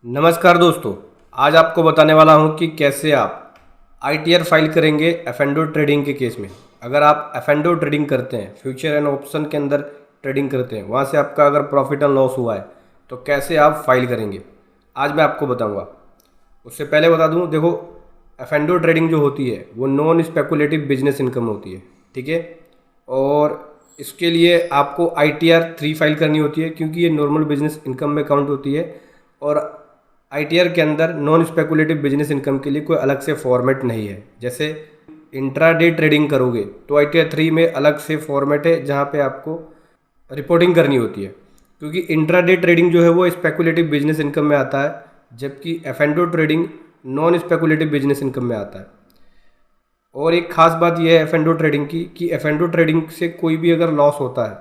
नमस्कार दोस्तों, आज आपको बताने वाला हूं कि कैसे आप आईटीआर फाइल करेंगे एफएनडो ट्रेडिंग के केस में। अगर आप एफएनडो ट्रेडिंग करते हैं, फ्यूचर एंड ऑप्शन के अंदर ट्रेडिंग करते हैं, वहां से आपका अगर प्रॉफिट एंड लॉस हुआ है तो कैसे आप फाइल करेंगे, आज मैं आपको बताऊंगा। उससे पहले बता दूं, देखो एफएनडो ट्रेडिंग जो होती है वो नॉन स्पेकुलेटिव बिजनेस इनकम होती है, ठीक है। और इसके लिए आपको ITR 3 फाइल करनी होती है क्योंकि ये नॉर्मल बिजनेस इनकम में काउंट होती है। और ITR के अंदर नॉन स्पेकुलेटिव बिजनेस इनकम के लिए कोई अलग से फॉर्मेट नहीं है। जैसे इंट्राडे ट्रेडिंग करोगे तो ITR 3 में अलग से फॉर्मेट है जहाँ पे आपको रिपोर्टिंग करनी होती है, क्योंकि इंट्राडे ट्रेडिंग जो है वो स्पेकुलेटिव बिजनेस इनकम में आता है, जबकि F and O trading non speculative business income में आता है। और एक खास बात यह है एफएनडो ट्रेडिंग की कि एफएनडो ट्रेडिंग से कोई भी अगर लॉस होता है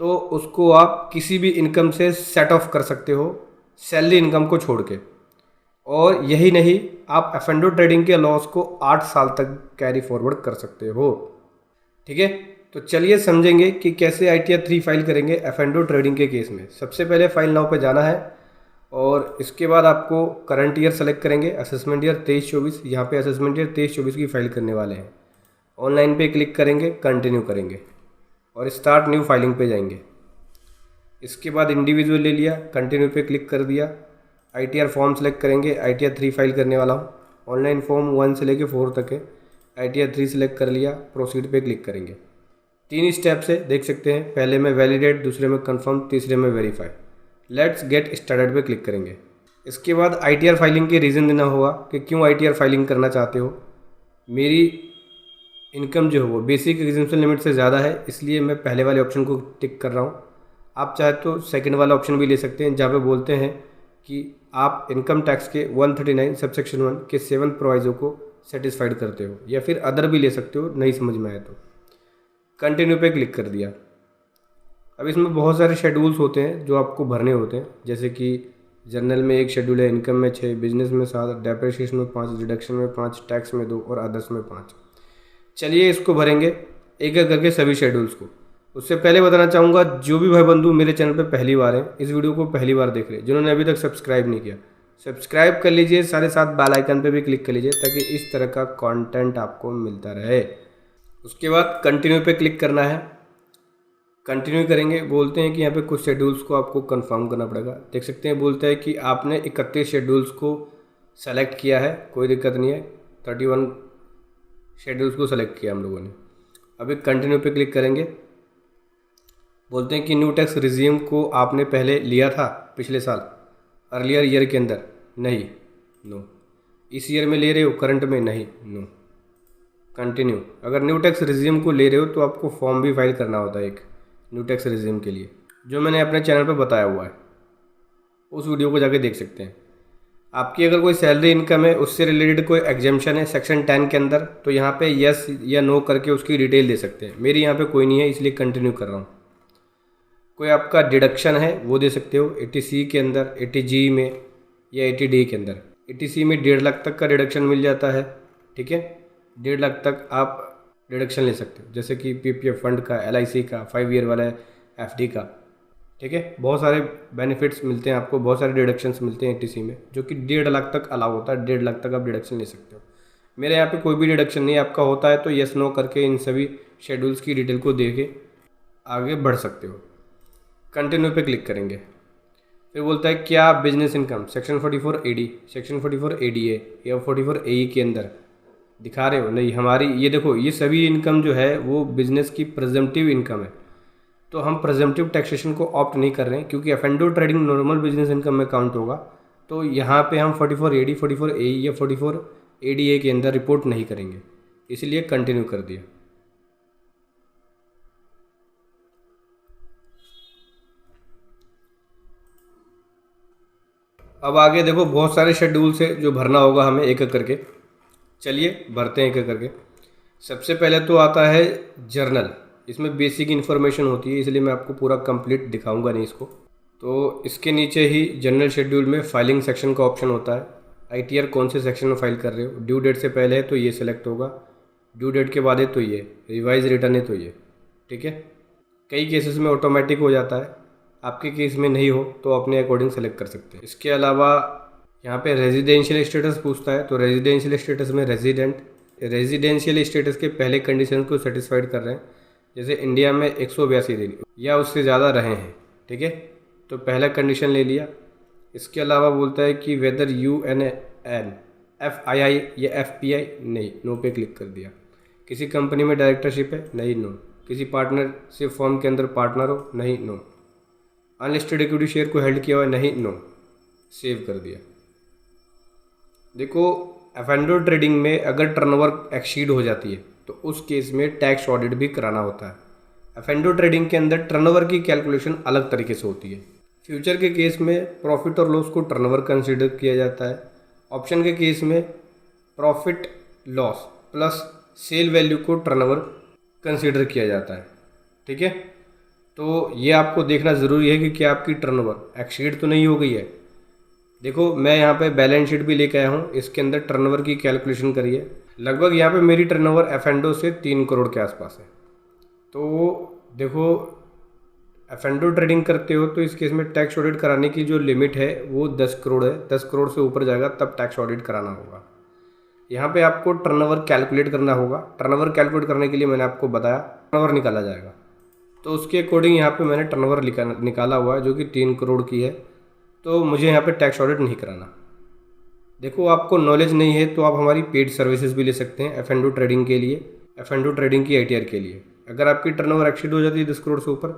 तो उसको आप किसी भी इनकम से सेट ऑफ कर सकते हो, सैलरी इनकम को छोड़ के। और यही नहीं, आप एफएनडो ट्रेडिंग के लॉस को 8 साल तक कैरी फॉरवर्ड कर सकते हो, ठीक है। तो चलिए समझेंगे कि कैसे ITR 3 फाइल करेंगे एफएनडो ट्रेडिंग के केस में। सबसे पहले फाइल नाउ पे जाना है और इसके बाद आपको करंट ईयर सेलेक्ट करेंगे, असेसमेंट ईयर 23-24। यहाँ पे असेसमेंट ईयर 23-24 की फाइल करने वाले हैं। ऑनलाइन पे क्लिक करेंगे, कंटिन्यू करेंगे और स्टार्ट न्यू फाइलिंग पे जाएंगे। इसके बाद इंडिविजुअल ले लिया, कंटिन्यू पे क्लिक कर दिया। ITR फॉर्म सेलेक्ट करेंगे, ITR 3 फाइल करने वाला हूँ। ऑनलाइन फॉर्म 1 से लेके 4 तक है। ITR 3 सेलेक्ट कर लिया, प्रोसीड पे क्लिक करेंगे। 3 स्टेप्स है, देख सकते हैं। पहले में वैलिडेट, दूसरे में कंफर्म, तीसरे में वेरीफाई। लेट्स गेट स्टार्टेड पे क्लिक करेंगे। इसके बाद ITR फाइलिंग के रीज़न देना होगा कि क्यों ITR फाइलिंग करना चाहते हो। मेरी इनकम जो है वो बेसिक एग्जेम्पशन लिमिट से ज़्यादा है, इसलिए मैं पहले वाले ऑप्शन को टिक कर रहा हूँ। आप चाहे तो सेकंड वाला ऑप्शन भी ले सकते हैं, जहाँ पे बोलते हैं कि आप इनकम टैक्स के 139 सबसेक्शन 1 के 7 प्रोवाइजो को सेटिस्फाइड करते हो, या फिर अदर भी ले सकते हो, नहीं समझ में आए तो। कंटिन्यू पे क्लिक कर दिया। अब इसमें बहुत सारे शेड्यूल्स होते हैं जो आपको भरने होते हैं, जैसे कि जनरल में 1 शेड्यूल है, इनकम में 6, बिजनेस में 7, डेप्रिसिएशन में 5, डिडक्शन में 5, टैक्स में 2 और अदर्स में 5। चलिए इसको भरेंगे एक एक करके सभी शेड्यूल्स को। उससे पहले बताना चाहूँगा, जो भी भाई बंधु मेरे चैनल पे पहली बार हैं, इस वीडियो को पहली बार देख रहे हैं, जिन्होंने अभी तक सब्सक्राइब नहीं किया, सब्सक्राइब कर लीजिए, साथ बेल आइकन पे भी क्लिक कर लीजिए ताकि इस तरह का कंटेंट आपको मिलता रहे। उसके बाद कंटिन्यू पे क्लिक करना है। कंटिन्यू करेंगे, बोलते हैं कि यहाँ पे कुछ शेड्यूल्स को आपको कंफर्म करना पड़ेगा। देख सकते हैं, बोलता है कि आपने 31 शेड्यूल्स को सेलेक्ट किया है, कोई दिक्कत नहीं है। 31 शेड्यूल्स को सेलेक्ट किया हम लोगों ने। अभी कंटिन्यू पे क्लिक करेंगे। बोलते हैं कि न्यू टैक्स रिज्यूम को आपने पहले लिया था पिछले साल, अर्लियर ईयर के अंदर, नहीं, नो। इस ईयर में ले रहे हो, करंट में, नहीं, नो। कंटिन्यू। अगर न्यू टैक्स रिज्यूम को ले रहे हो तो आपको फॉर्म भी फाइल करना होता है एक न्यू टैक्स रिज्यूम के लिए, जो मैंने अपने चैनल पर बताया हुआ है, उस वीडियो को जाके देख सकते हैं। आपकी अगर कोई सैलरी इनकम है, उससे रिलेटेड कोई एग्जेम्पशन है सेक्शन 10 के अंदर, तो यहाँ पे यस या नो करके उसकी डिटेल दे सकते हैं। मेरी यहाँ पे कोई नहीं है, इसलिए कंटिन्यू कर रहा हूँ। कोई आपका डिडक्शन है वो दे सकते हो 80C के अंदर, 80G में या 80D के अंदर। 80C में 1.5 लाख तक का डिडक्शन मिल जाता है, ठीक है। 1.5 लाख तक आप डिडक्शन ले सकते हो, जैसे कि PPF फंड का, LIC का, 5 ईयर वाला FD का, ठीक है। बहुत सारे बेनिफिट्स मिलते हैं आपको, बहुत सारे डिडक्शंस मिलते हैं 80C में, जो कि 1.5 लाख तक अलाउ होता है। 1.5 लाख तक आप डिडक्शन ले सकते हो। मेरे यहाँ पे कोई भी डिडक्शन नहीं, आपका होता है तो यस नो करके इन सभी शेड्यूल्स की डिटेल को दे के आगे बढ़ सकते हो। कंटिन्यू पे क्लिक करेंगे। फिर बोलता है क्या business income section 44AD, section 44ADA या 44AE के अंदर दिखा रहे हो, नहीं। हमारी ये देखो, ये सभी इनकम जो है वो बिजनेस की प्रेजेंटिव इनकम है, तो हम प्रेजेंटिव टैक्सेशन को ऑप्ट नहीं कर रहे हैं क्योंकि एफएनडो ट्रेडिंग नॉर्मल बिजनेस इनकम में काउंट होगा। तो यहाँ पे हम 44AD, 44AE या 44ADA के अंदर रिपोर्ट नहीं करेंगे, इसलिए कंटिन्यू कर दिया। अब आगे देखो, बहुत सारे शेड्यूल्स है जो भरना होगा हमें एक एक करके। चलिए भरते हैं एक एक करके। सबसे पहले तो आता है जर्नल। इसमें बेसिक इन्फॉर्मेशन होती है, इसलिए मैं आपको पूरा कंप्लीट दिखाऊंगा नहीं इसको। तो इसके नीचे ही जनरल शेड्यूल में फाइलिंग सेक्शन का ऑप्शन होता है। ITR कौन से सेक्शन में फाइल कर रहे हो, ड्यू डेट से पहले है तो ये सिलेक्ट होगा, ड्यू डेट के बाद है तो ये, रिवाइज रिटर्न है तो ये, ठीक है। कई केसेस में ऑटोमेटिक हो जाता है, आपके केस में नहीं हो तो अपने अकॉर्डिंग सेलेक्ट कर सकते हैं। इसके अलावा यहाँ पे रेजिडेंशियल स्टेटस पूछता है, तो रेजिडेंशियल स्टेटस में रेजिडेंशियल स्टेटस के पहले कंडीशन को सेटिस्फाइड कर रहे हैं, जैसे इंडिया में 182 दिन या उससे ज़्यादा रहे हैं, ठीक है, तो पहला कंडीशन ले लिया। इसके अलावा बोलता है कि वेदर UNN FII या FPI, नहीं, नो पे क्लिक कर दिया। किसी कंपनी में डायरेक्टरशिप है, नहीं, नो। किसी पार्टनरशिप फॉर्म के अंदर पार्टनर हो, नहीं, नो। अनलिस्टेड इक्विटी शेयर को हेल्ड किया हुआ है, नहीं, नो। सेव कर दिया। देखो, एफ&ओ ट्रेडिंग में अगर टर्नओवर एक्सीड हो जाती है तो उस केस में टैक्स ऑडिट भी कराना होता है। एफ&ओ ट्रेडिंग के अंदर टर्नओवर की कैलकुलेशन अलग तरीके से होती है। फ्यूचर के केस में प्रॉफिट और लॉस को टर्नओवर कंसीडर किया जाता है। ऑप्शन के केस में profit loss plus sale value को टर्नओवर कंसीडर किया जाता है, ठीक है। तो ये आपको देखना ज़रूरी है कि क्या आपकी टर्नओवर एक्सीड तो नहीं हो गई है। देखो, मैं यहाँ पे बैलेंस शीट भी लेके आया हूँ, इसके अंदर टर्नओवर की कैलकुलेशन करिए। लगभग यहाँ पे मेरी टर्नओवर एफ&ओ से 3 करोड़ के आसपास है। तो देखो, एफ&ओ ट्रेडिंग करते हो तो इस केस में टैक्स ऑडिट कराने की जो लिमिट है वो 10 करोड़ है। 10 करोड़ से ऊपर जाएगा तब टैक्स ऑडिट कराना होगा। यहाँ पे आपको टर्नओवर कैलकुलेट करना होगा। टर्नओवर कैलकुलेट करने के लिए मैंने आपको बताया टर्नओवर निकाला जाएगा, तो उसके अकॉर्डिंग यहाँ पे मैंने टर्नओवर निकाला हुआ है जो कि 3 करोड़ की है। तो मुझे यहाँ पे टैक्स ऑडिट नहीं कराना। देखो, आपको नॉलेज नहीं है तो आप हमारी पेड सर्विसेज भी ले सकते हैं एफ&ओ ट्रेडिंग के लिए, एफ&ओ ट्रेडिंग की ITR के लिए। अगर आपकी टर्नओवर एक्सीड हो जाती है 10 करोड़ से ऊपर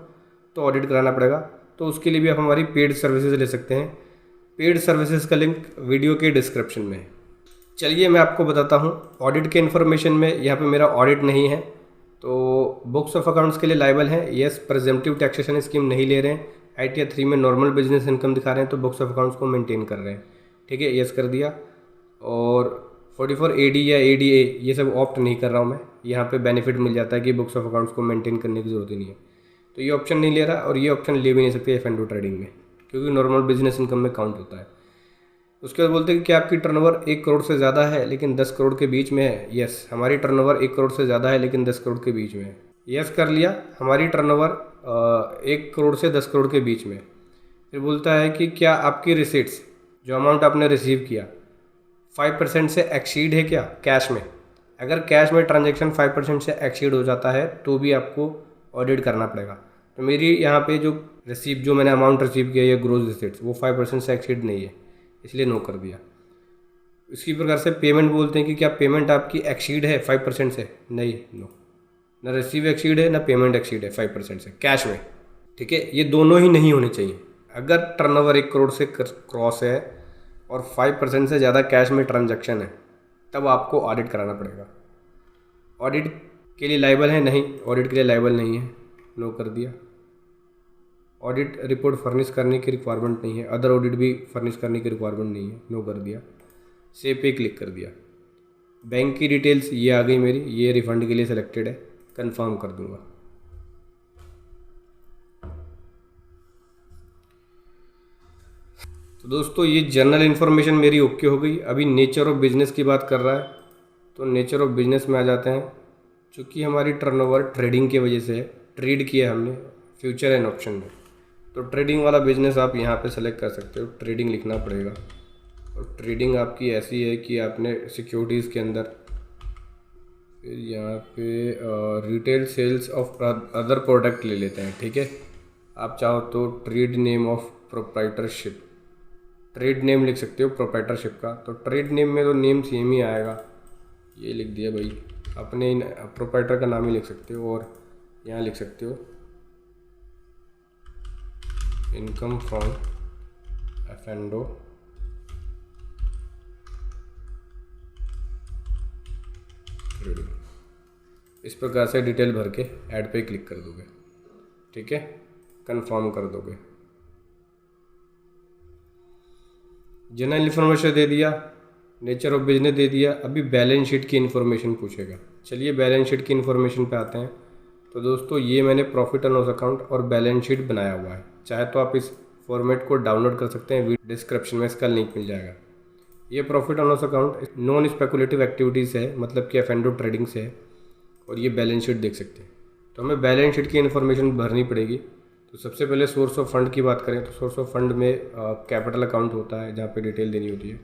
तो ऑडिट कराना पड़ेगा, तो उसके लिए भी आप हमारी पेड सर्विसेज ले सकते हैं। पेड सर्विसेज का लिंक वीडियो के डिस्क्रिप्शन में है। चलिए मैं आपको बताता हूँ ऑडिट के इन्फॉर्मेशन में। यहाँ पे मेरा ऑडिट नहीं है, तो बुक्स ऑफ अकाउंट्स के लिए लाइबल है। यस, प्रेजेंटिव टैक्सेशन स्कीम नहीं ले रहे हैं। ITR 3 में नॉर्मल बिजनेस इनकम दिखा रहे हैं, तो बुक्स ऑफ अकाउंट्स को मेंटेन कर रहे हैं, ठीक है। यस कर दिया। और 44 AD या ADA ये सब ऑप्ट नहीं कर रहा हूँ मैं। यहाँ पे बेनिफिट मिल जाता है कि बुक्स ऑफ अकाउंट्स को मेंटेन करने की ज़रूरत ही नहीं है, तो ये ऑप्शन नहीं ले रहा और ये ऑप्शन ले भी नहीं सकते एफ&ओ ट्रेडिंग में, क्योंकि नॉर्मल बिजनेस इनकम में काउंट होता है। उसके बाद बोलते हैं कि आपकी टर्नओवर 1 करोड़ से ज़्यादा है लेकिन 10 करोड़ के बीच में है। यस, हमारी टर्नओवर 1 करोड़ से ज़्यादा है लेकिन 10 करोड़ के बीच में है। यस कर लिया। हमारी टर्नओवर 1 करोड़ से 10 करोड़ के बीच में। फिर बोलता है कि क्या आपकी रिसीट्स, जो अमाउंट आपने रिसीव किया, 5% से एक्सीड है क्या कैश में। अगर कैश में ट्रांजैक्शन 5% से एक्सीड हो जाता है तो भी आपको ऑडिट करना पड़ेगा। तो मेरी यहाँ पे जो मैंने अमाउंट रिसीव किया है ग्रोस रिसीट्स, वो 5% से एक्सीड नहीं है, इसलिए नो कर दिया। इसी प्रकार से पेमेंट बोलते हैं कि क्या पेमेंट आपकी एक्सीड है 5% से, नहीं, नो। ना रिसीव एक्सीड है ना पेमेंट एक्सीड है 5% से कैश में, ठीक है। ये दोनों ही नहीं होने चाहिए। अगर टर्नओवर 1 करोड़ से क्रॉस है और 5% से ज़्यादा कैश में ट्रांजैक्शन है तब आपको ऑडिट कराना पड़ेगा। ऑडिट के लिए लायबल है, नहीं, ऑडिट के लिए लायबल नहीं है, नो कर दिया। ऑडिट रिपोर्ट फर्निश करने की रिक्वायरमेंट नहीं है, अदर ऑडिट भी फर्निश करने की रिक्वायरमेंट नहीं है, नो कर दिया। सेव पे क्लिक कर दिया। बैंक की डिटेल्स ये आ गई मेरी, ये रिफंड के लिए सिलेक्टेड है, कंफर्म कर दूंगा। तो दोस्तों, ये जनरल इन्फॉर्मेशन मेरी ओके हो गई। अभी नेचर ऑफ बिजनेस की बात कर रहा है, तो नेचर ऑफ बिजनेस में आ जाते हैं। चूँकि हमारी टर्नओवर ट्रेडिंग की वजह से ट्रेड किया हमने फ्यूचर एंड ऑप्शन में, तो ट्रेडिंग वाला बिजनेस आप यहाँ पे सेलेक्ट कर सकते हो। ट्रेडिंग लिखना पड़ेगा, और ट्रेडिंग आपकी ऐसी है कि आपने सिक्योरिटीज़ के अंदर फिर यहाँ पे retail sales of other product ले लेते हैं, ठीक है। आप चाहो तो trade name of proprietorship, trade name लिख सकते हो प्रोप्राइटरशिप का। तो ट्रेड नेम में तो नेम सेम ही आएगा, ये लिख दिया भाई, अपने प्रोप्राइटर का नाम ही लिख सकते हो। और यहाँ लिख सकते हो इनकम फ्रॉम एफ&ओ ट्रेडिंग। इस प्रकार से डिटेल भर के ऐड पे क्लिक कर दोगे, ठीक है, कंफर्म कर दोगे। जनरल इन्फॉर्मेशन दे दिया, नेचर ऑफ बिजनेस दे दिया। अभी बैलेंस शीट की इन्फॉर्मेशन पूछेगा। चलिए बैलेंस शीट की इन्फॉर्मेशन पे आते हैं। तो दोस्तों, ये मैंने प्रॉफिट एंड लॉस अकाउंट और बैलेंस शीट बनाया हुआ है। चाहे तो आप इस फॉर्मेट को डाउनलोड कर सकते हैं, डिस्क्रिप्शन में इसका लिंक मिल जाएगा। ये profit and loss account non speculative activities है, मतलब कि एफ&ओ ट्रेडिंग से है, और ये बैलेंस शीट देख सकते हैं। तो हमें बैलेंस शीट की इन्फॉर्मेशन भरनी पड़ेगी। तो तो सबसे पहले सोर्स ऑफ फंड की बात करें तो सोर्स ऑफ फंड में कैपिटल अकाउंट होता है जहाँ पे डिटेल देनी होती है।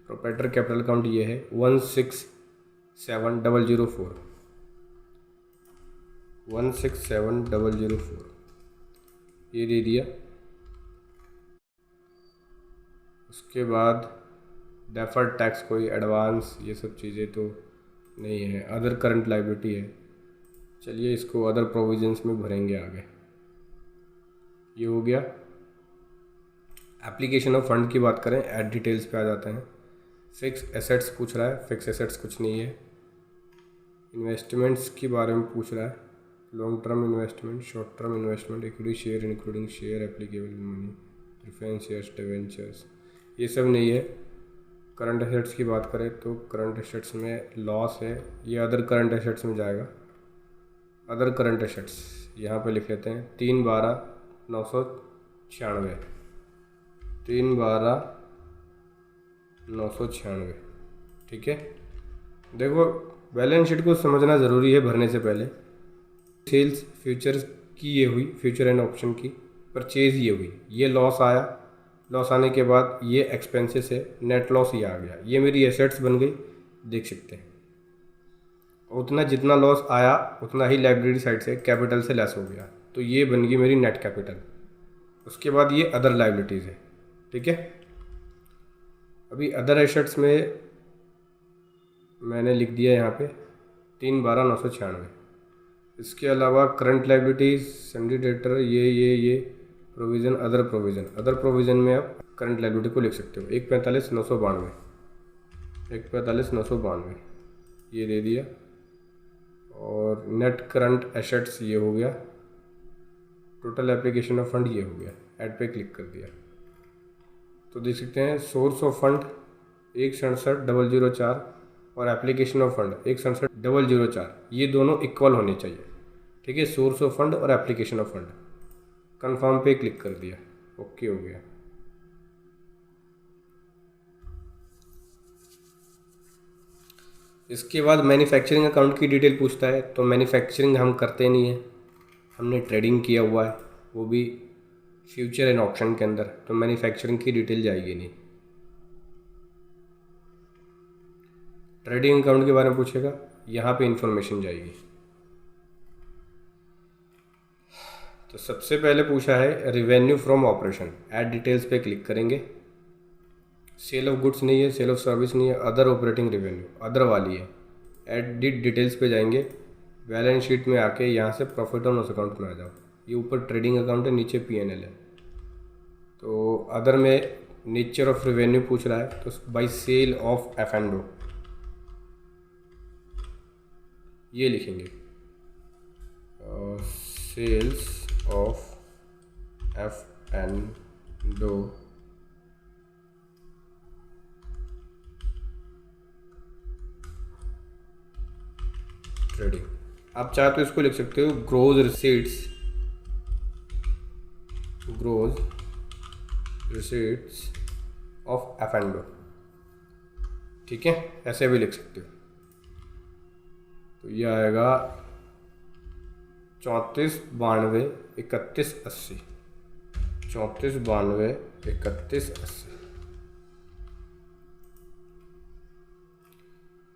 प्रोप्राइटर कैपिटल अकाउंट ये है 167004, 167004 ये दे दिया। उसके बाद डेफर्ड टैक्स कोई एडवांस ये सब चीज़ें तो नहीं है। अदर करंट लाइबिलिटी है, चलिए इसको अदर प्रोविजंस में भरेंगे आगे। ये हो गया। एप्लीकेशन ऑफ फंड की बात करें, ऐड डिटेल्स पे आ जाते हैं। फिक्स एसेट्स पूछ रहा है, फिक्स एसेट्स कुछ नहीं है। इन्वेस्टमेंट्स के बारे में पूछ रहा है, long term investment, short term investment, equity share including share applicable money, preference shares, debentures, ये सब नहीं है। करंट एसेट्स की बात करें तो करंट एसेट्स में लॉस है, ये अदर करंट एसेट्स में जाएगा। अदर करंट एसेट्स यहाँ पे लिख लेते हैं 3/12/996, 3/12/996, ठीक है। देखो बैलेंस शीट को समझना ज़रूरी है भरने से पहले। सेल्स फ्यूचर्स की ये हुई, फ्यूचर एंड ऑप्शन की परचेज ये हुई, ये लॉस आया। लॉस आने के बाद ये एक्सपेंसेस है, नेट लॉस ये आ गया। ये मेरी एसेट्स बन गई, देख सकते हैं। उतना जितना लॉस आया उतना ही लाइबिलिटी साइड से कैपिटल से लेस हो गया, तो ये बन गई मेरी नेट कैपिटल। उसके बाद ये अदर लाइबिलिटीज़ है, ठीक है। अभी अदर एसेट्स में मैंने लिख दिया यहाँ पे 3/12/996। इसके अलावा करंट लाइबिलिटीज, सन्डी डेटर, ये provision, other provision. Other provision में आप करंट लाइबिलिटी को लिख सकते हो 145,992, 145,992 ये दे दिया। और नेट करंट एसेट्स ये हो गया। टोटल एप्लीकेशन ऑफ फंड ये हो गया। ऐड पे क्लिक कर दिया तो देख सकते हैं सोर्स ऑफ फंड 167,004 और एप्लीकेशन ऑफ फंड 167,004, ये दोनों इक्वल होने चाहिए, ठीक है। सोर्स ऑफ फंड और एप्लीकेशन ऑफ फंड। कंफर्म पे क्लिक कर दिया, ओके हो गया। इसके बाद मैन्युफैक्चरिंग अकाउंट की डिटेल पूछता है, तो मैन्युफैक्चरिंग हम करते नहीं है, हमने ट्रेडिंग किया हुआ है, वो भी फ्यूचर एंड ऑप्शन के अंदर, तो मैन्युफैक्चरिंग की डिटेल जाएगी नहीं। ट्रेडिंग अकाउंट के बारे में पूछेगा, यहाँ पे इंफॉर्मेशन जाएगी। तो सबसे पहले पूछा है revenue from operation, add details पे क्लिक करेंगे। सेल ऑफ गुड्स नहीं है, सेल ऑफ सर्विस नहीं है, अदर ऑपरेटिंग रेवेन्यू अदर वाली है। एडिट डिटेल्स पे जाएंगे, बैलेंस शीट में आके यहाँ से प्रॉफिट और लॉस अकाउंट में आ जाओ। ये ऊपर ट्रेडिंग अकाउंट है, नीचे P&L है। तो अदर में नेचर ऑफ रेवेन्यू पूछ रहा है, तो बाई सेल ऑफ F&O ये लिखेंगे, सेल्स ऑफ F&O ट्रेडिंग। आप चाहे तो इसको लिख सकते हो grows receipts, grows receipts of F&O, ठीक है, ऐसे भी लिख सकते हो। तो ये आएगा 34,92,31,80, 34,92,31,80,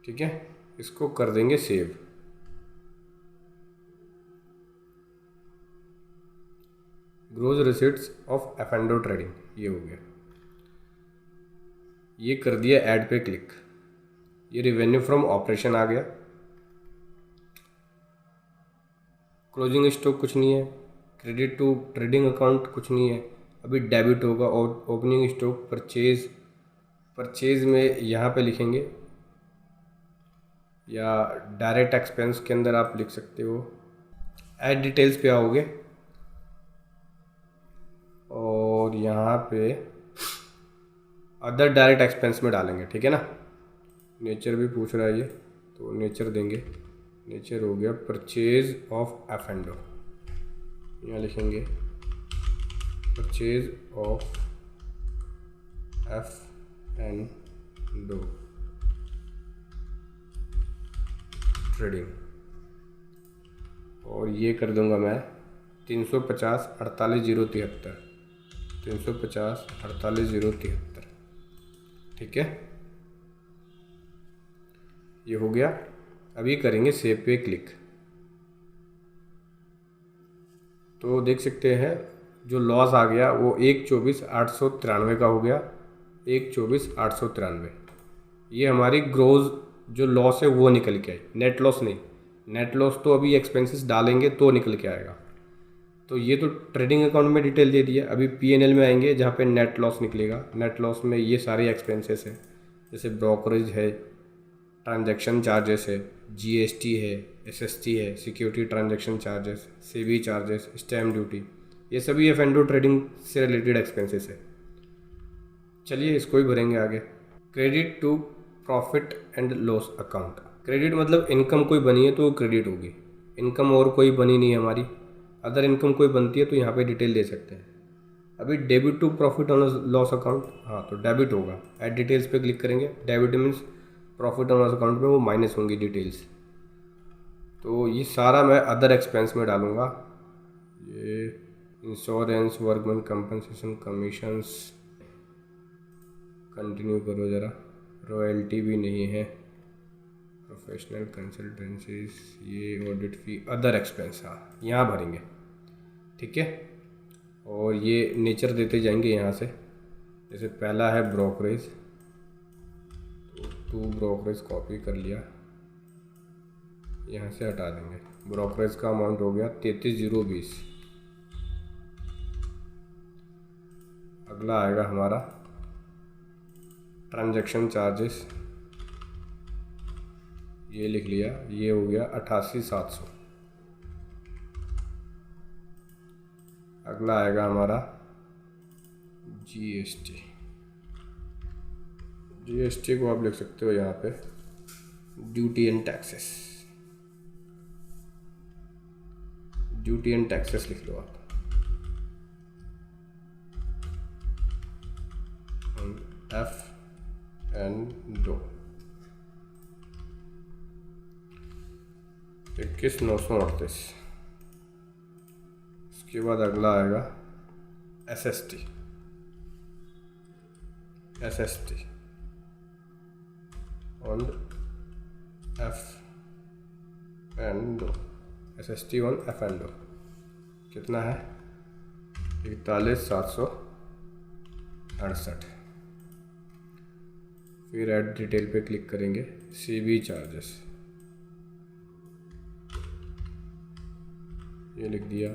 ठीक है। इसको कर देंगे save. Grows receipts of F&O trading ये हो गया। ये कर दिया, ऐड पे क्लिक। ये रिवेन्यू फ्रॉम ऑपरेशन आ गया। क्लोजिंग स्टॉक कुछ नहीं है, क्रेडिट टू ट्रेडिंग अकाउंट कुछ नहीं है, अभी डेबिट होगा। और ओपनिंग स्टॉक परचेज, परचेज में यहाँ पे लिखेंगे या डायरेक्ट एक्सपेंस के अंदर आप लिख सकते हो। ऐड डिटेल्स पे आओगे और यहाँ पे अदर डायरेक्ट एक्सपेंस में डालेंगे, ठीक है ना। नेचर भी पूछ रहा है ये, तो नेचर देंगे। नेचर हो गया परचेज ऑफ F&O, यहाँ लिखेंगे परचेज ऑफ F&O ट्रेडिंग, और ये कर दूंगा मैं 350 48,073, 350 48,073। ठीक है, ये हो गया। अभी करेंगे सेव पे क्लिक, तो देख सकते हैं जो लॉस आ गया वो 124,893 का हो गया, 124,893। ये हमारी ग्रोज जो लॉस है वो निकल के आई, नेट लॉस नहीं। नेट लॉस तो अभी एक्सपेंसेस डालेंगे तो निकल के आएगा। तो ये तो ट्रेडिंग अकाउंट में डिटेल दे दिया। अभी पीएनएल में आएंगे जहाँ पे नेट लॉस निकलेगा। नेट लॉस में ये सारे एक्सपेंसेस हैं, जैसे ब्रोकरेज है, ट्रांजैक्शन चार्जेस है, जीएसटी है, एसएसटी है, security transaction charges, SEBI charges, stamp duty, ये सभी एफ&ओ ट्रेडिंग से रिलेटेड एक्सपेंसेस है। चलिए इसको ही भरेंगे आगे। Credit to profit and loss account. Credit मतलब इनकम कोई बनी है तो वो क्रेडिट होगी। इनकम और कोई बनी नहीं है हमारी, अदर इनकम कोई बनती है तो यहाँ पे डिटेल दे सकते हैं। अभी debit to profit on loss account, हाँ तो डेबिट होगा। ऐड डिटेल्स पे क्लिक करेंगे। Debit means profit on loss account में वो माइनस होंगी डिटेल्स। तो ये सारा मैं अदर एक्सपेंस में डालूँगा। ये insurance, workman compensation, commissions, continue करो ज़रा। रॉयल्टी भी नहीं है, प्रोफेशनल कंसल्टेंसीज, ये ऑडिट फी, अदर एक्सपेंस, हाँ यहाँ भरेंगे। ठीक है, और ये नेचर देते जाएंगे यहाँ से। जैसे पहला है ब्रोकरेज, तो टू ब्रोकरेज कॉपी कर लिया, यहाँ से हटा देंगे। ब्रोकरेज का अमाउंट हो गया 33,020। अगला आएगा हमारा ट्रांजैक्शन चार्जेस, ये लिख लिया, ये हो गया 88,700। अगला आएगा हमारा जीएसटी। जीएसटी को आप लिख सकते हो यहाँ पे duty and taxes, duty and taxes लिख लो आप। F and do 21,938। उसके बाद अगला आएगा SST, SST on F and do, SST on F and do कितना है 41,768। फिर ऐड डिटेल पे क्लिक करेंगे। सीबी चार्जेस ये लिख दिया,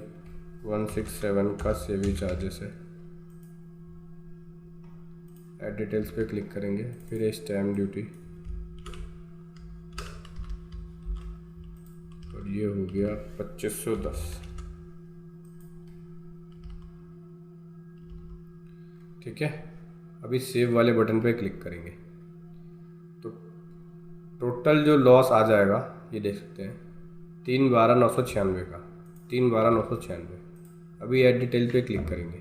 167 का सीबी चार्जेस है। ऐड डिटेल्स पे क्लिक करेंगे। फिर स्टैम्प ड्यूटी, और ये हो गया 2510। ठीक है, अभी सेव वाले बटन पे क्लिक करेंगे तो टोटल जो लॉस आ जाएगा ये देख सकते हैं 312,996 का, 312,996। अभी ऐड डिटेल पे क्लिक करेंगे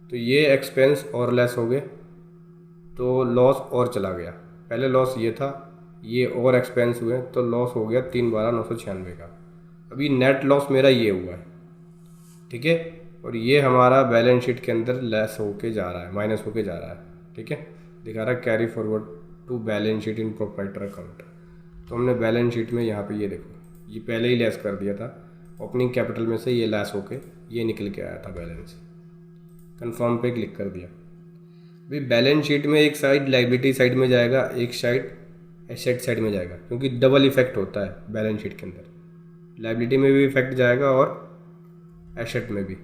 तो ये एक्सपेंस और लेस हो गए, तो लॉस और चला गया। पहले लॉस ये था, ये और एक्सपेंस हुए तो लॉस हो गया 312,996 का। अभी नेट लॉस मेरा ये हुआ है। ठीक है, और ये हमारा बैलेंस शीट के अंदर लेस होके जा रहा है, माइनस होके जा रहा है। ठीक है, दिखा रहा है carry forward to balance sheet in proprietor account. तो हमने बैलेंस शीट में यहाँ पे ये देखो, ये पहले ही लेस कर दिया था। ओपनिंग कैपिटल में से ये लेस होके ये निकल के आया था बैलेंस। कंफर्म पे क्लिक कर दिया। अभी बैलेंस शीट में एक साइड लायबिलिटी साइड में जाएगा, एक साइड एसेट साइड में जाएगा, क्योंकि डबल इफेक्ट होता है बैलेंस शीट के अंदर। लायबिलिटी में भी इफेक्ट जाएगा और एसेट में भी।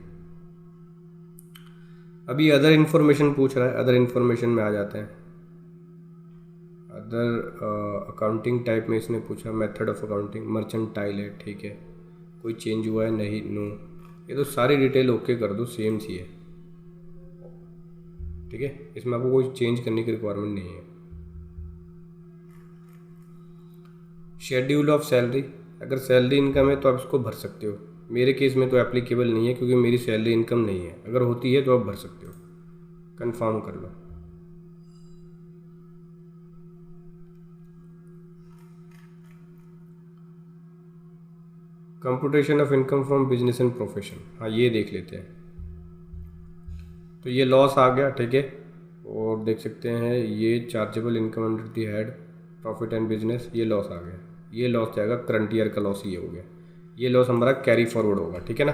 अभी अदर इन्फॉर्मेशन पूछ रहा है, अदर इन्फॉर्मेशन में आ जाते हैं। अदर अकाउंटिंग टाइप में इसने पूछा, मेथड ऑफ अकाउंटिंग मर्चेंटाइल है। ठीक है, कोई चेंज हुआ है नहीं, नो। ये तो सारी डिटेल ओके कर दो, सेम सी है। ठीक है, इसमें आपको कोई चेंज करने की रिक्वायरमेंट नहीं है। शेड्यूल ऑफ सैलरी, अगर सैलरी इनकम है तो आप इसको भर सकते हो। मेरे केस में तो एप्लीकेबल नहीं है क्योंकि मेरी सैलरी इनकम नहीं है। अगर होती है तो आप भर सकते हो, कंफर्म कर लो। Computation of income from business and profession, हाँ ये देख लेते हैं। तो ये लॉस आ गया, ठीक है। और देख सकते हैं ये chargeable income under the head profit and business, ये लॉस आ गया। ये लॉस जाएगा करंट ईयर का लॉस, ये हो गया। ये लॉस हमारा कैरी फॉरवर्ड होगा, ठीक है ना।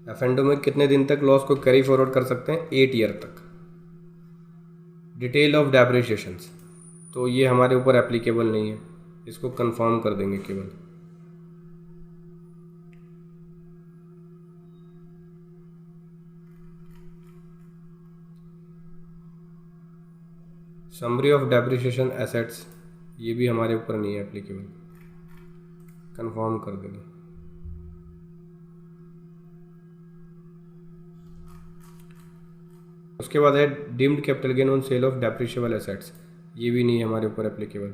एफएनडो में कितने दिन तक लॉस को कैरी फॉरवर्ड कर सकते हैं? 8 ईयर तक। डिटेल ऑफ डेप्रिसिएशंस, तो ये हमारे ऊपर एप्लीकेबल नहीं है, इसको कंफर्म कर देंगे केवल। समरी ऑफ डेप्रिसिएशन एसेट्स, ये भी हमारे ऊपर नहीं है एप्लीकेबल, कंफर्म कर देंगे। उसके बाद है deemed capital gain on sale of depreciable assets, ये भी नहीं है हमारे ऊपर एप्लीकेबल।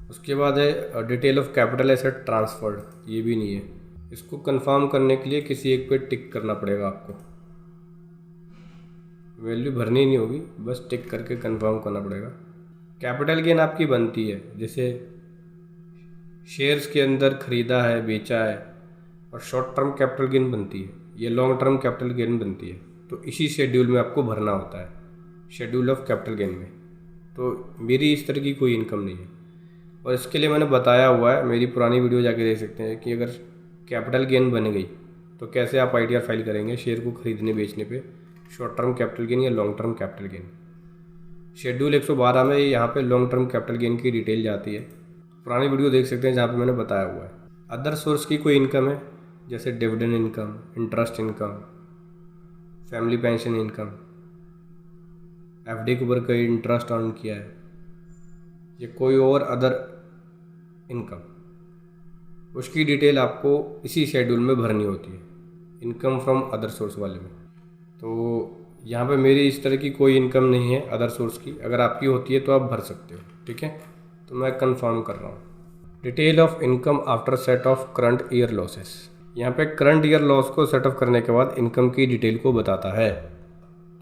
उसके बाद है detail of capital asset transferred, ये भी नहीं है। इसको कंफर्म करने के लिए किसी एक पे टिक करना पड़ेगा आपको, वैल्यू भरनी नहीं होगी, बस टिक करके कंफर्म करना पड़ेगा। कैपिटल गेन आपकी बनती है, जैसे शेयर्स के अंदर खरीदा है, बेचा है, और शॉर्ट टर्म कैपिटल गेन बनती है, ये लॉन्ग टर्म कैपिटल गेन बनती है। तो इसी शेड्यूल में आपको भरना होता है, शेड्यूल ऑफ कैपिटल गेन में। तो मेरी इस तरह की कोई इनकम नहीं है, और इसके लिए मैंने बताया हुआ है, मेरी पुरानी वीडियो जाके देख सकते हैं कि अगर कैपिटल गेन बन गई तो कैसे आप आईटीआर फाइल करेंगे शेयर को खरीदने बेचने पे, शॉर्ट टर्म कैपिटल गेन या long term capital gain. Schedule 112 में यहाँ पे लॉन्ग टर्म कैपिटल गेन की डिटेल जाती है, पुरानी वीडियो देख सकते हैं जहाँ पे मैंने बताया हुआ है। अदर सोर्स की कोई इनकम है, जैसे dividend income, interest income, family pension income, FD के ऊपर कोई इंटरेस्ट अर्न किया है, या कोई और अदर इनकम, उसकी डिटेल आपको इसी शेड्यूल में भरनी होती है, इनकम फ्रॉम अदर सोर्स वाले में। तो यहाँ पे मेरी इस तरह की कोई इनकम नहीं है अदर सोर्स की, अगर आपकी होती है तो आप भर सकते हो, ठीक है। तो मैं कंफर्म कर रहा हूँ। Detail of income after set of current year losses, यहाँ पे करंट ईयर लॉस को सेट ऑफ करने के बाद इनकम की डिटेल को बताता है।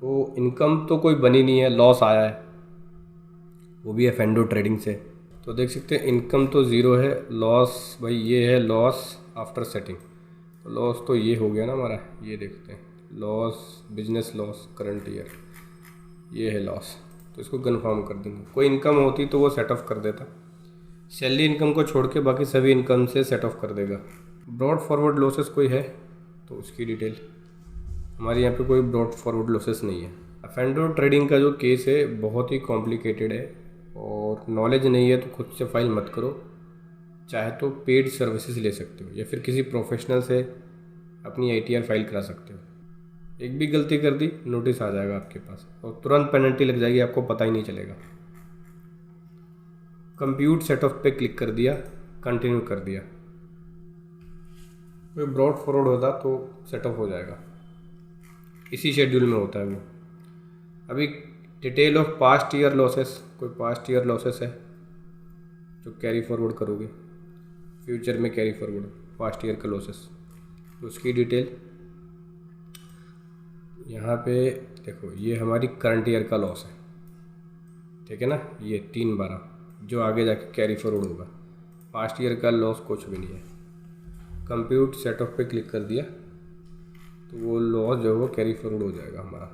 तो इनकम तो कोई बनी नहीं है, लॉस आया है, वो भी एफएनडो ट्रेडिंग से। तो देख सकते हैं इनकम तो ज़ीरो है, लॉस भाई ये है लॉस आफ्टर सेटिंग। तो लॉस तो ये हो गया ना हमारा, ये देखते हैं loss, business loss current year, ये है लॉस। तो इसको कंफर्म कर देंगे। कोई इनकम होती तो वो सेट ऑफ कर देता, सैलरी इनकम को छोड़ के बाकी सभी इनकम से सेट ऑफ कर देगा। ब्रॉड फॉरवर्ड लॉसेस कोई है तो उसकी डिटेल, हमारे यहाँ पे कोई ब्रॉड फॉरवर्ड लॉसेस नहीं है। एफएनडो ट्रेडिंग का जो केस है बहुत ही कॉम्प्लिकेटेड है, और नॉलेज नहीं है तो खुद से फाइल मत करो, चाहे तो पेड सर्विसेज ले सकते हो या फिर किसी प्रोफेशनल से अपनी आईटीआर फाइल करा सकते हो। एक भी गलती कर दी नोटिस आ जाएगा आपके पास, और तुरंत पेनल्टी लग जाएगी, आपको पता ही नहीं चलेगा। कंप्यूट सेट ऑफ पे क्लिक कर दिया, कंटिन्यू कर दिया, कोई ब्रॉड फॉरवर्ड होता तो सेट ऑफ हो जाएगा, इसी शेड्यूल में होता है वो। अभी detail of past year losses, कोई पास्ट ईयर लॉसेस है जो कैरी फॉरवर्ड करोगे, फ्यूचर में कैरी फॉरवर्ड पास्ट ईयर का लॉसेस, तो उसकी डिटेल यहाँ पे देखो, ये हमारी करंट ईयर का लॉस है, ठीक है ना, ये 3/12 जो आगे जाके कैरी फॉरवर्ड होगा। पास्ट ईयर का लॉस कुछ भी नहीं है। कंप्यूट सेट ऑफ पे क्लिक कर दिया तो वो लॉस जो है वो कैरी फॉरवर्ड हो जाएगा हमारा।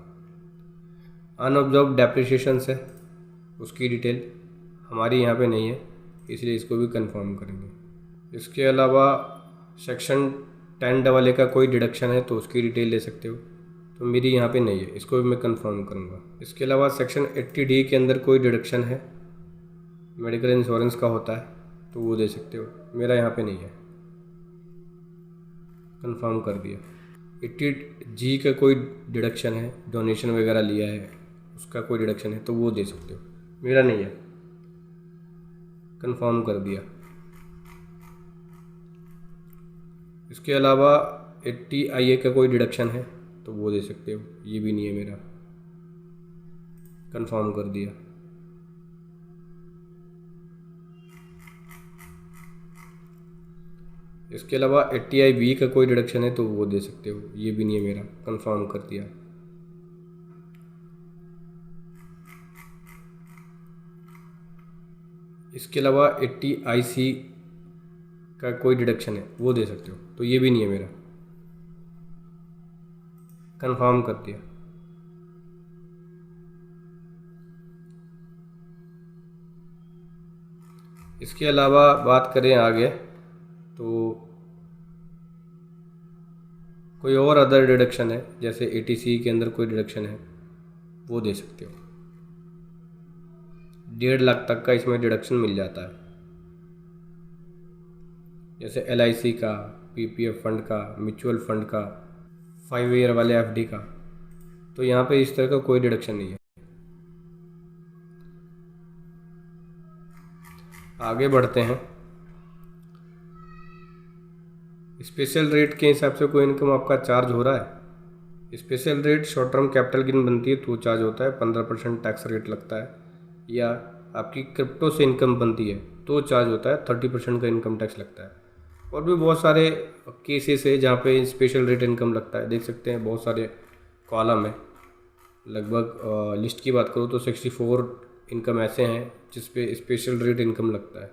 अनऑब्जर्व डेप्रिसिएशन है, उसकी डिटेल हमारी यहाँ पे नहीं है, इसलिए इसको भी कंफर्म करेंगे। इसके अलावा सेक्शन 10AA का कोई डिडक्शन है तो उसकी डिटेल ले सकते हो, तो मेरी यहाँ पे नहीं है, इसको भी मैं कंफर्म करूँगा। इसके अलावा सेक्शन 80D के अंदर कोई डिडक्शन है, मेडिकल इंश्योरेंस का होता है तो वो दे सकते हो, मेरा यहाँ पे नहीं है, कंफर्म कर दिया। 80G का कोई डिडक्शन है, डोनेशन वगैरह लिया है उसका कोई डिडक्शन है तो वो दे सकते हो, मेरा नहीं है, कंफर्म कर दिया। इसके अलावा 80IA का कोई डिडक्शन है तो वो दे सकते हो, ये भी नहीं है मेरा, कंफर्म कर दिया। इसके अलावा 80IB का कोई डिडक्शन है तो वो दे सकते हो, ये भी नहीं है मेरा, कंफर्म कर दिया। इसके अलावा 80 IC का कोई डिडक्शन है वो दे सकते हो, तो ये भी नहीं है मेरा। कंफर्म कर दिया। इसके अलावा बात करें आगे तो कोई और अदर डिडक्शन है, जैसे ATC के अंदर कोई डिडक्शन है वो दे सकते हो। 1.5 लाख तक का इसमें डिडक्शन मिल जाता है, जैसे LIC का, PPF फंड का, म्यूचुअल फंड का, 5 ईयर वाले FD का। तो यहाँ पे इस तरह का कोई डिडक्शन नहीं है। आगे बढ़ते हैं। स्पेशल रेट के हिसाब से कोई इनकम आपका चार्ज हो रहा है। Special rate short term capital gain बनती है तो चार्ज होता है, 15% टैक्स रेट लगता है। या आपकी क्रिप्टो से इनकम बनती है तो चार्ज होता है, 30% का इनकम टैक्स लगता है। और भी बहुत सारे केसेस है जहाँ पे स्पेशल रेट इनकम लगता है, देख सकते हैं बहुत सारे कॉलम है। लगभग लिस्ट की बात करूँ तो 64 इनकम ऐसे हैं जिस पे स्पेशल रेट इनकम लगता है।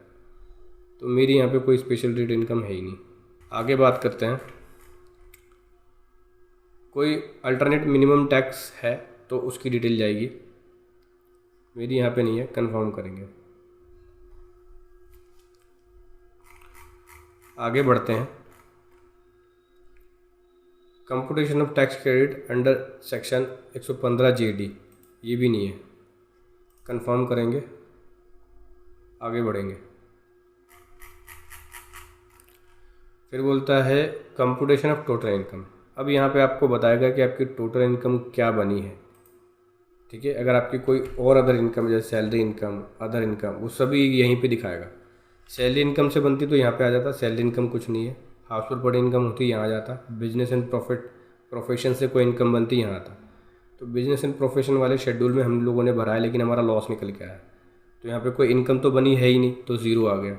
तो मेरी यहाँ पे कोई स्पेशल रेट इनकम है ही नहीं। आगे बात करते हैं। कोई अल्टरनेट मिनिमम टैक्स है तो उसकी डिटेल जाएगी, मेरी यहाँ पे नहीं है, कंफर्म करेंगे। आगे बढ़ते हैं। Computation of tax credit under section 115 JD, ये भी नहीं है, कंफर्म करेंगे। आगे बढ़ेंगे। फिर बोलता है कंप्यूटेशन ऑफ टोटल इनकम। अब यहाँ पे आपको बताएगा कि आपकी टोटल इनकम क्या बनी है, ठीक है। अगर आपकी कोई और अदर इनकम जैसे सैलरी इनकम, अदर इनकम, वो सभी यहीं पे दिखाएगा। सैलरी इनकम से बनती तो यहाँ पे आ जाता, सैलरी इनकम कुछ नहीं है। हाउस पर इनकम होती यहाँ आ जाता। बिजनेस एंड प्रोफेशन से कोई इनकम बनती यहाँ आता। तो बिजनेस एंड प्रोफेशन वाले शेड्यूल में हम लोगों ने भरा है, लेकिन हमारा लॉस निकल के आया, तो यहाँ पे कोई इनकम तो बनी है ही नहीं, तो ज़ीरो आ गया।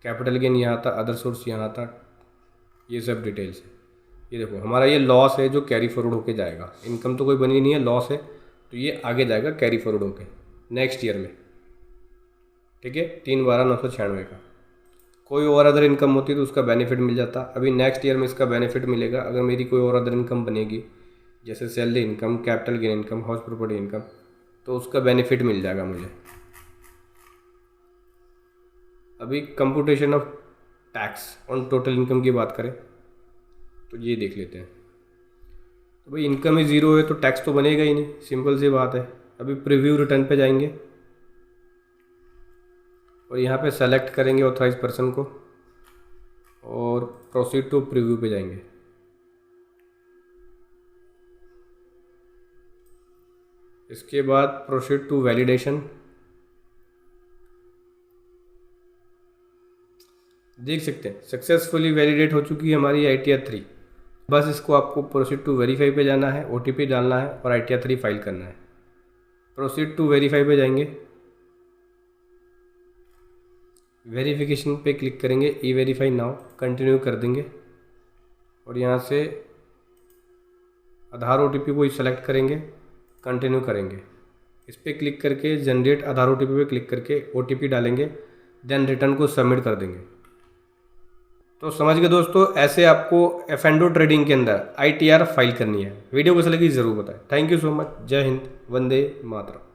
कैपिटल गेन यहाँ आता, अदर सोर्स यहाँ आता, ये सब डिटेल्स है। ये देखो हमारा ये लॉस है जो कैरी फॉरवर्ड होके जाएगा। इनकम तो कोई बनी नहीं है, लॉस है, तो ये आगे जाएगा कैरी फॉरवर्ड होके नेक्स्ट ईयर में, ठीक है। 3/12/996 का। कोई और अदर इनकम होती तो उसका बेनिफिट मिल जाता। अभी नेक्स्ट ईयर में इसका बेनिफिट मिलेगा अगर मेरी कोई और अदर इनकम बनेगी, जैसे salary income, capital gain income, house property income, तो उसका बेनिफिट मिल जाएगा मुझे। अभी computation of tax on total income की बात करें तो ये देख लेते हैं। तो भाई इनकम ही ज़ीरो है तो टैक्स तो बनेगा ही नहीं, सिंपल सी बात है। अभी प्रीव्यू रिटर्न पे जाएंगे और यहाँ पे सेलेक्ट करेंगे ऑथराइज पर्सन को और प्रोसीड टू प्रीव्यू पे जाएंगे। इसके बाद प्रोसीड टू वैलिडेशन। देख सकते हैं सक्सेसफुली वैलिडेट हो चुकी है हमारी ITR 3। बस इसको आपको प्रोसीड टू वेरीफाई पे जाना है, OTP डालना है और ITR 3 फाइल करना है। प्रोसीड टू वेरीफाई पे जाएंगे, वेरिफिकेशन पे क्लिक करेंगे, E-वेरीफाई नाउ, कंटिन्यू कर देंगे और यहाँ से आधार OTP को सेलेक्ट करेंगे, कंटिन्यू करेंगे। इस पर क्लिक करके जनरेट आधार OTP पे क्लिक करके OTP डालेंगे, देन रिटर्न को सबमिट कर देंगे। तो समझ गए दोस्तों, ऐसे आपको F&O ट्रेडिंग के अंदर ITR फाइल करनी है। वीडियो कैसी लगी ज़रूर बताएं। Thank you so much. जय हिंद, वंदे मातरम।